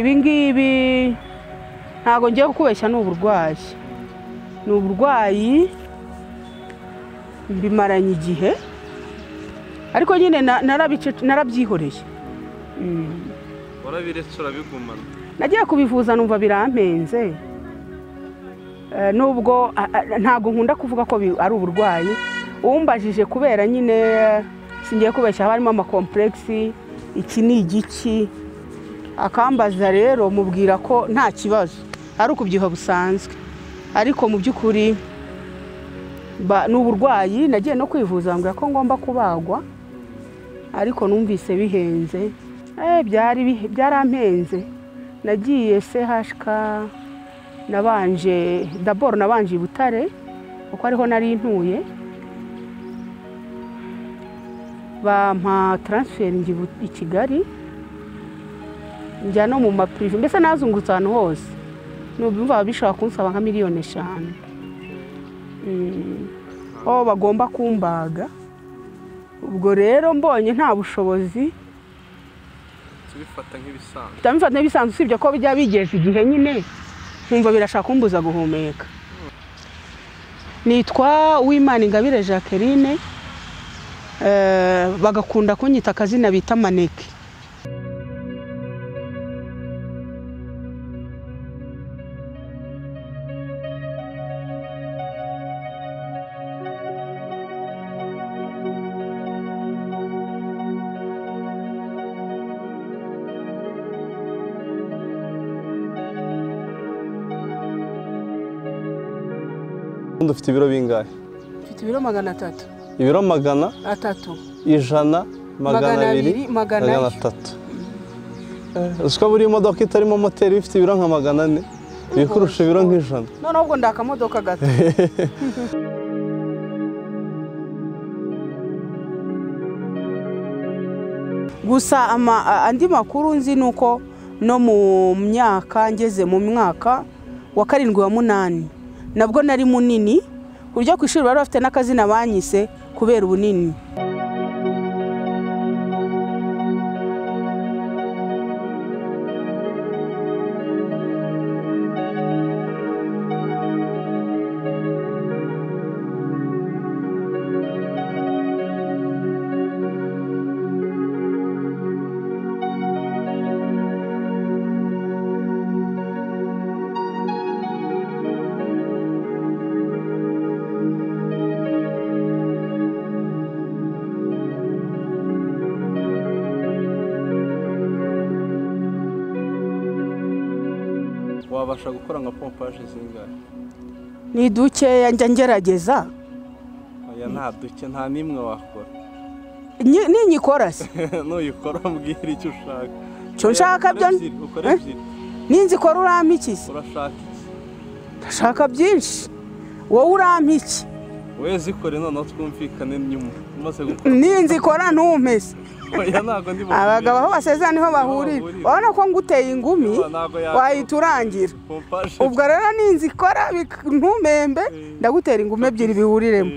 ibi ngibi ntago ngiye kukubeshya n'uburwayi. N'uburwayi mbimaranye igihe. Ariko nyine narabyihoreye. Warabiretse urabigumana. Nagiye kubivuza numva birampenze. Nubwo ntago nkunda kuvuga ko ari uburwayi. Umbajije kubera nyine singiye kubeshya harimo ama complex iki ni igiki. Akambaza rero mubwira ko nta kibazo. Ari ukubyiha busanzwe. Ariko mu by'ukuri n'uburwayi nagiye no kwivuza ngo ko ngomba kubagwa. Ariko numvise bihenze. Byarampenze. Nagiye CHK nabanje d'abord nabanje Butare uko ariho nari ntuye. Bampa transfer i Kigali. Njya no mu maprive mbese nazungurutse ahantu hose. Nubimva bishaka kunsaba nka miliyoni 5. Bagomba kumbaga. Ubwo rero mbonye nta bushobozi tubifata nk'ibisanzwe. Ndabifata nk'ibisanzwe usibye ko bijya bigeze igihe nyine nkumva birashaka kumbuza guhumeka. Nitwa Uwimana Ingabire Jacqueline. Bagakunda kunyita akazina bita maneke. Ufite ibiro bingahe? Mfite ibiro 300. Ibiro 300? 100, 200, 300. Usko buri modoka itarimo moteri ifite ibiro nka 400. Bikurusha ibiro nk'ijana. None ubwo ndakamodoka gato. Gusa andi makuru nzi nuko no mu myaka ngeze mu mwaka wa 7 wa 8 nabwo nari munini buryo kwishuri bari bafite n'akazina banyise kubera ubunini. Wabasha gukora nka pompage zingahe? Ni duke njya ngerageza. Oya nta duke nta nimwe wakora. Ninyikora se? Nuyikora mbwira icyo ushaka. Cyo nshaka byo. Ninzi ko urampa iki se? Urashaka iki? Ndashaka byinshi. Wowe urampa iki? Wowe zikore none twumvikane nyuma. Umaze gukora. Ninzi kora ntumpese. Oya nago ndi abagabo aho basezerana niho bahurira. Urabona ko nguteye ingumi wahiturangira. Ubwo rero ninzi kora ntumembe ndagutera ingumi ebyiri bihuriremo.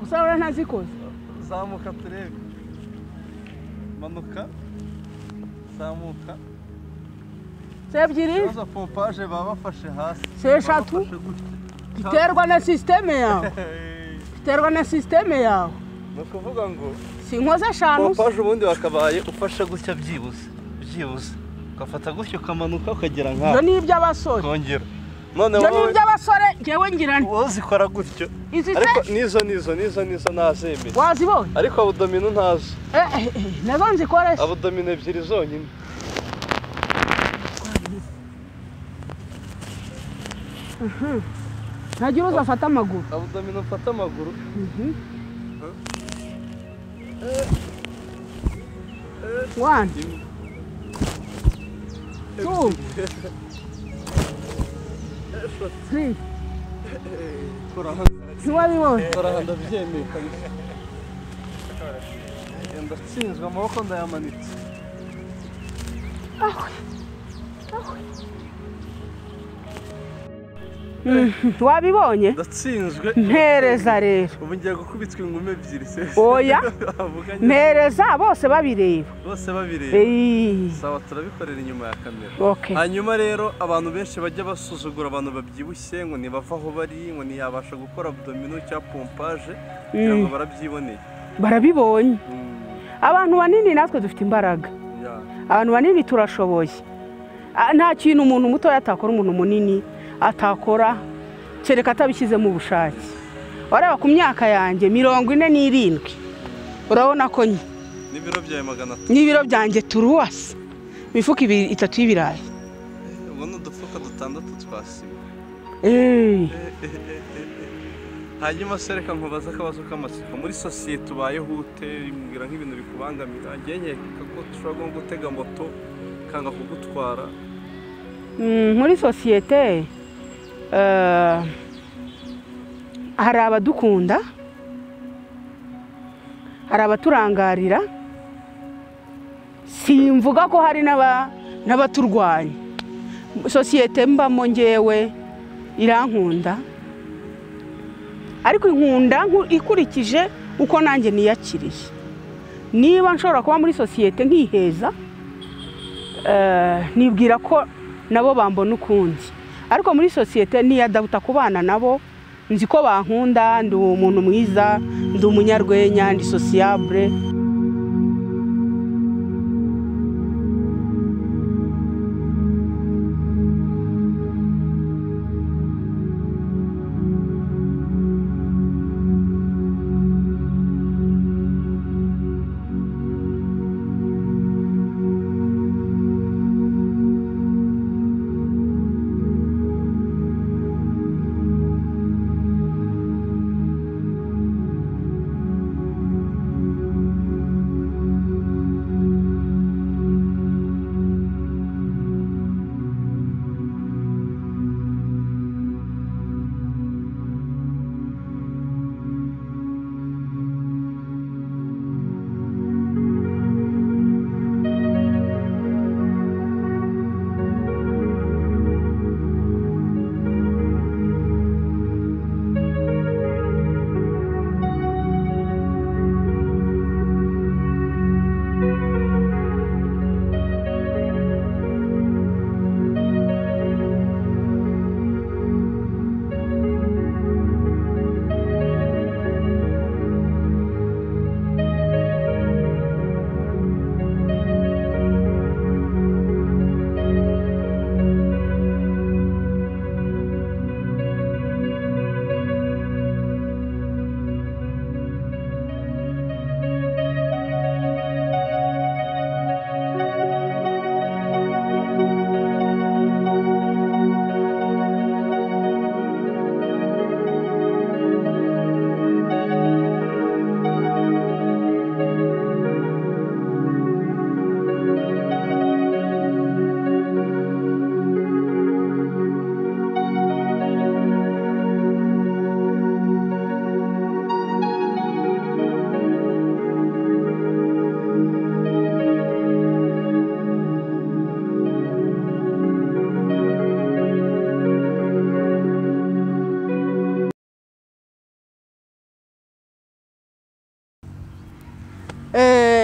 Usabura ntazikoze. Zamuka turebe. Manuka. Zamuka. Sebyiri? Za pompage babafashe hasi. Seshatu. Biterwa na systeme yawe. Biterwa na systeme yawe. Nukuvuga ngo sinkoze 5. Pompage ubundi wakabaye ufashe gutya byibuze. Ukafata gutyo kamanuka ukagera nka. Byo ni iby'abasore. Kongera. None wowe. Byo ni iby'abasore ngewe ngirana. Wozikora gutyo. Ariko nizo nazembe. Wazibonye? Ariko abdomino ntazo. Nazo nzikora. Abdomino ebyiri zonyine. Ntagira uzafata amaguru. Abdomino fata amaguru. One. 2. 3. Korahanda byemeye kabisa. Ndatsinzwe amaboko ndayamanitse. wabibonye ndatsinzwe mpereza rero ubu ngiye gukubitwa ingumi ebyiri se oya mpereza bose babireba sawa turabikorera inyuma ya kamera okay. Hanyuma rero abantu benshi bajya basuzugura abantu babyibushye ngo ntibava aho bari ngo ntiyabasha gukora abdomino cyangwa pompage kugira ngo barabyiboneye barabibonye abantu banini natwe dufite imbaraga abantu banini turashoboye nta kintu umuntu muto yatakora umuntu munini atakora kereka atabishyizemo ubushake wareba ku myaka yanjye 47 urabona ko n'ibiro byawe 300 n'ibiro byanjye turuwasi imifuka 3 y'ibirayi ubwo n'udufuka 6 twasima hanyuma sereka nkubaza akabazo k'amatsiko muri sosiyete ubayeho ute mbwira nk'ibintu bikubangamira nkeka ko ushobora gutega moto kanga kugutwara muri sosiyete hari abadukunda hari abaturangarira simvuga ko hari n'abaturwanya sosiyete mbamo ngewe irankunda ariko inkunda ikurikije uko nanjye niyakiriye niba nshobora kuba muri sosiyete nkiheza nibwira ko nabo bambona ukundi ariko muri sosiyete niyadabuta kubana nabo nzi ko bankunda ndi umuntu mwiza ndi umunyarwenya ndi sociable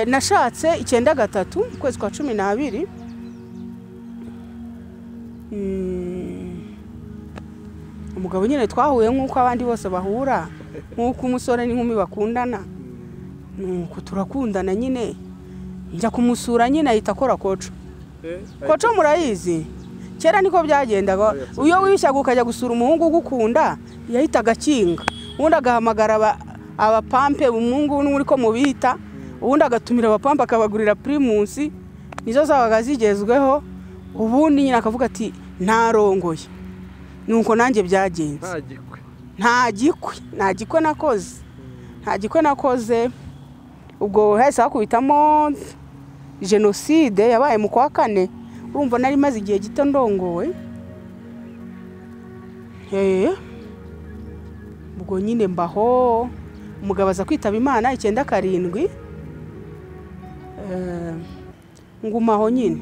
nashatse 9/3 ukwezi kwa 12 umugabo nyine twahuye nk'uko abandi bose bahura nk'uko umusore n'inkumi bakundana nuko turakundana nyine njya kumusura nyine ahita akora koco murayizi kera niko byagendaga uyo wishyaga ukajya gusura umuhungu ugukunda yahitaga kinga ubundi agahamagara abapampe umuhungu n'uri ko mubita ubundi agatumira abapampa akabagurira primus nizo zabaga zigezweho ubundi nyine akavuga ati ntarongoye nuko nanjye byagenze nta gikwe nakoze ubwo hahise hakubitamo jenoside yabaye mu kwa 4 urumva nari maze igihe gito ndongowe ubwo nyine mbaho umugabo aza kwitaba Imana 9/7 ngumaho nyine